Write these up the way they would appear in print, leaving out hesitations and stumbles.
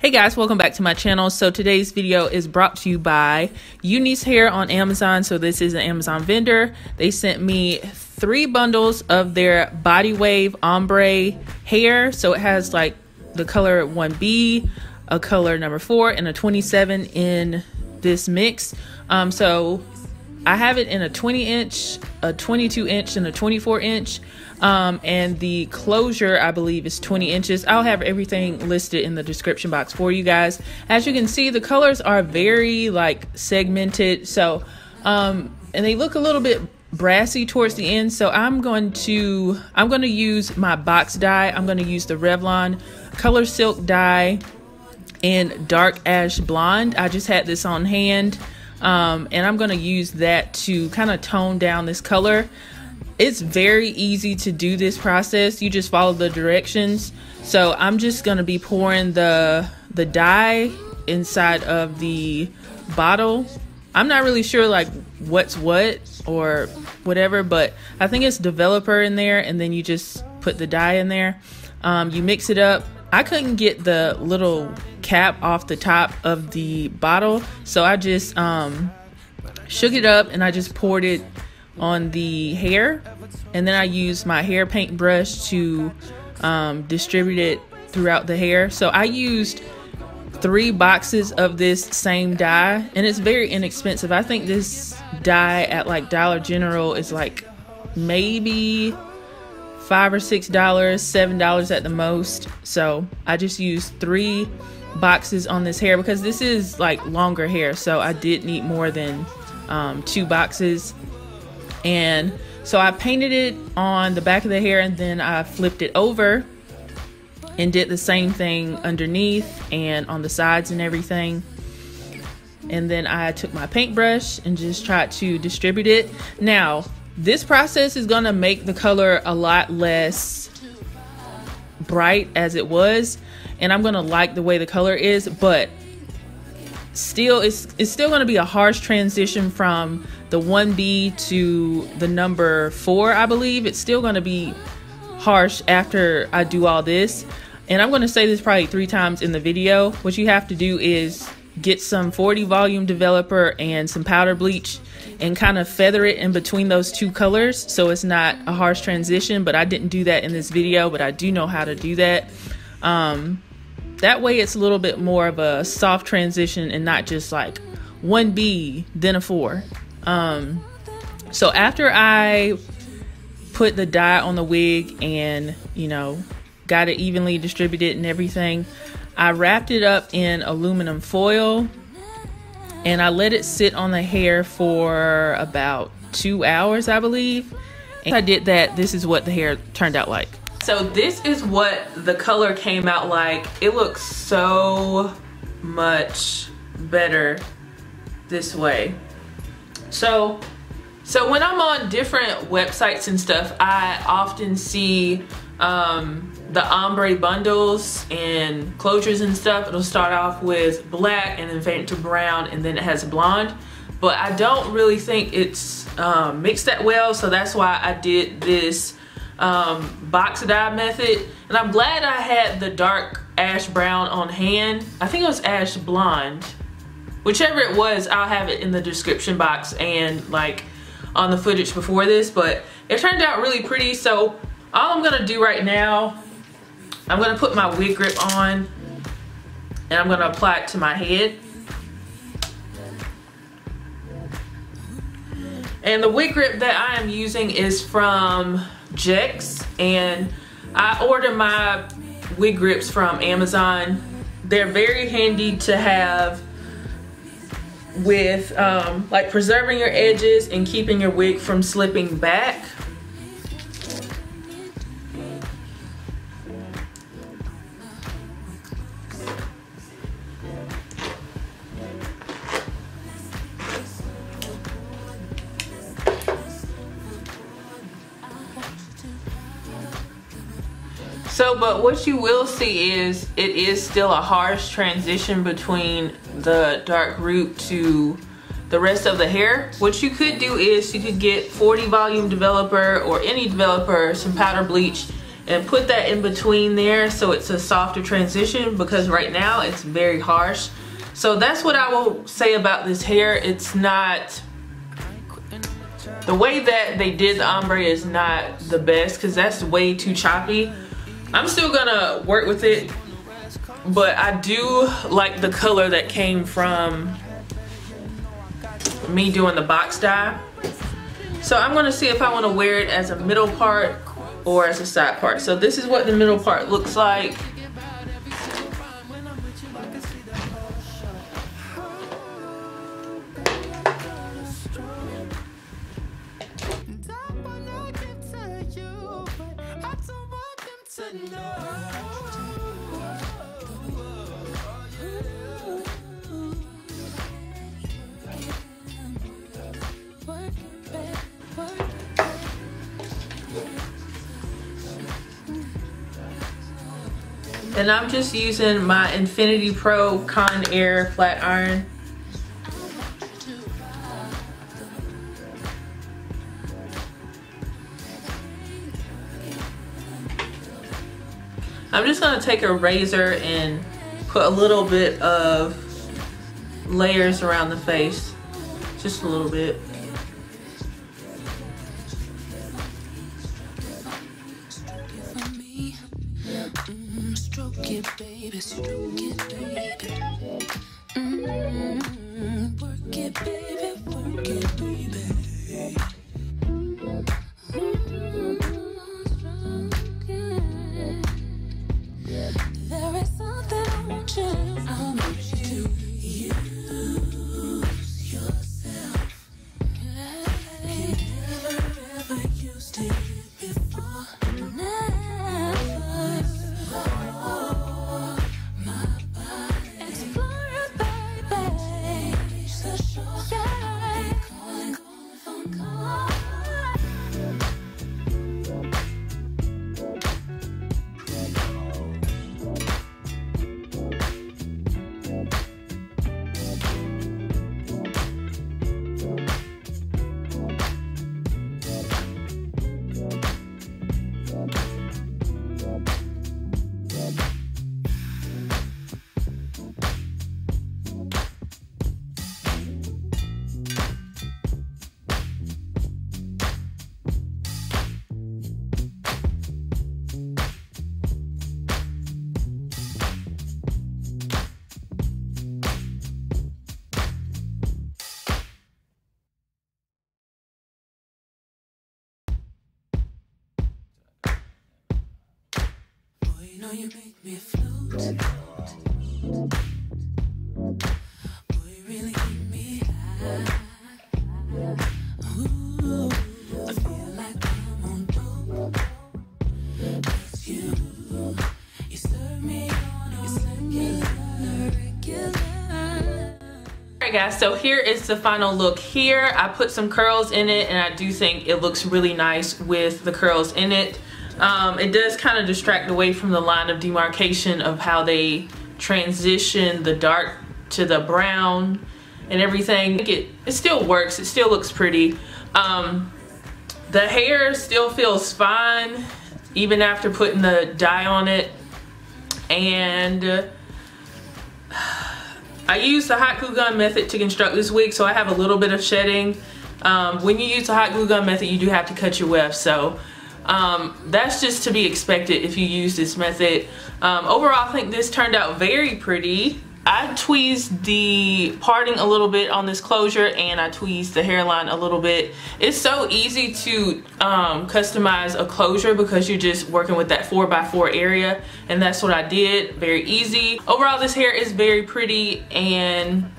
Hey guys, welcome back to my channel. So today's video is brought to you by Unice Hair on Amazon. So this is an Amazon vendor. They sent me 3 bundles of their body wave ombre hair. So it has like the color 1B, a color number 4, and a 27 in this mix. So I have it in a 20 inch, a 22 inch, and a 24 inch. And the closure, I believe, is 20 inches. I'll have everything listed in the description box for you guys. As you can see, the colors are very like segmented. So, and they look a little bit brassy towards the end. So I'm going to use my box dye. I'm going to use the Revlon Color Silk dye in dark ash blonde. I just had this on hand. And I'm going to use that to kind of tone down this color. It's very easy to do this process. You just follow the directions. So I'm just going to be pouring the dye inside of the bottle. I'm not really sure like what's what or whatever, but I think it's developer in there, and then you just put the dye in there. You mix it up. I couldn't get the little cap off the top of the bottle, so I just shook it up and I just poured it on the hair, and then I used my hair paint brush to distribute it throughout the hair. So I used 3 boxes of this same dye, and it's very inexpensive. I think this dye at like Dollar General is like maybe $5 or $6, $7 at the most. So I just used 3 boxes on this hair because this is like longer hair, so I did need more than 2 boxes. And so I painted it on the back of the hair, and then I flipped it over and did the same thing underneath and on the sides and everything. And then I took my paintbrush and just tried to distribute it. Now, this process is going to make the color a lot less bright as it was, and I'm going to like the way the color is, but still it's still going to be a harsh transition from the 1B to the number 4. I believe it's still going to be harsh after I do all this, and I'm going to say this probably 3 times in the video. What you have to do is get some 40 volume developer and some powder bleach and kind of feather it in between those 2 colors so it's not a harsh transition. But I didn't do that in this video, but I do know how to do that. That way it's a little bit more of a soft transition and not just like 1B then a 4. So after I put the dye on the wig and, you know, got it evenly distributed and everything, I wrapped it up in aluminum foil and I let it sit on the hair for about 2 hours, I believe. And I did that. This is what the hair turned out like. So this is what the color came out like. It looks so much better this way. So when I'm on different websites and stuff, I often see the ombre bundles and closures and stuff. It'll start off with black and then fade to brown, and then it has blonde. But I don't really think it's mixed that well, so that's why I did this box dye method. And I'm glad I had the dark ash brown on hand. I think it was ash blonde. Whichever it was, I'll have it in the description box and like on the footage before this, but it turned out really pretty. So all I'm gonna do right now, I'm gonna put my wig grip on and I'm gonna apply it to my head. And the wig grip that I am using is from Jex, and I order my wig grips from Amazon. They're very handy to have with like preserving your edges and keeping your wig from slipping back. But what you will see is it is still a harsh transition between the dark root to the rest of the hair. What you could do is you could get 40 volume developer or any developer, some powder bleach, and put that in between there so it's a softer transition, because right now it's very harsh. So that's what I will say about this hair. It's not, the way that they did the ombre is not the best, because that's way too choppy. I'm still gonna work with it, but I do like the color that came from me doing the box dye. So I'm gonna see if I wanna wear it as a middle part or as a side part. So this is what the middle part looks like. And I'm just using my Infinity Pro Con Air flat iron. I'm just gonna take a razor and put a little bit of layers around the face, just a little bit. Stroke it, baby, stroke it, baby. Work it, baby, work it, baby. There is something I want you to use yourself. You never ever used it before. You know you make me float. Boy, you really keep me high. Ooh, I feel like I'm on dope. It's you serve me on a regular. Alright guys, so here is the final look here. I put some curls in it, and I do think it looks really nice with the curls in it. It does kind of distract away from the line of demarcation of how they transition the dark to the brown and everything. It still works, it still looks pretty. The hair still feels fine even after putting the dye on it. And I used the hot glue gun method to construct this wig, so I have a little bit of shedding. When you use the hot glue gun method, you do have to cut your weft, so that's just to be expected if you use this method. Overall, I think this turned out very pretty. I tweezed the parting a little bit on this closure, and I tweezed the hairline a little bit. It's so easy to customize a closure because you're just working with that 4x4 area, and that's what I did. Very easy. Overall, this hair is very pretty, and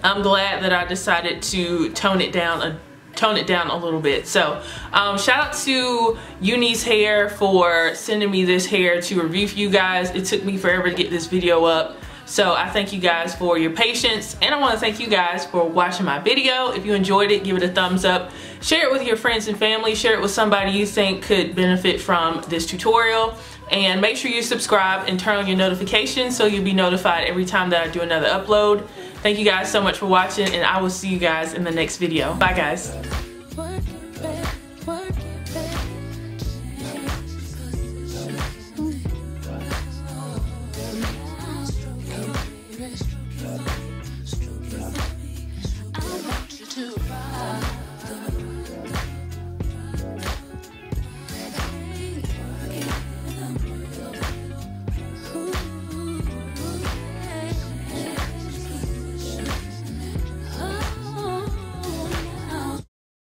I'm glad that I decided to tone it down a little bit. So shout out to Unice Hair for sending me this hair to review for you guys. It took me forever to get this video up, so I thank you guys for your patience, and I want to thank you guys for watching my video. If you enjoyed it, give it a thumbs up, share it with your friends and family, share it with somebody you think could benefit from this tutorial, and make sure you subscribe and turn on your notifications so you'll be notified every time that I do another upload. Thank you guys so much for watching, and I will see you guys in the next video. Bye guys. love.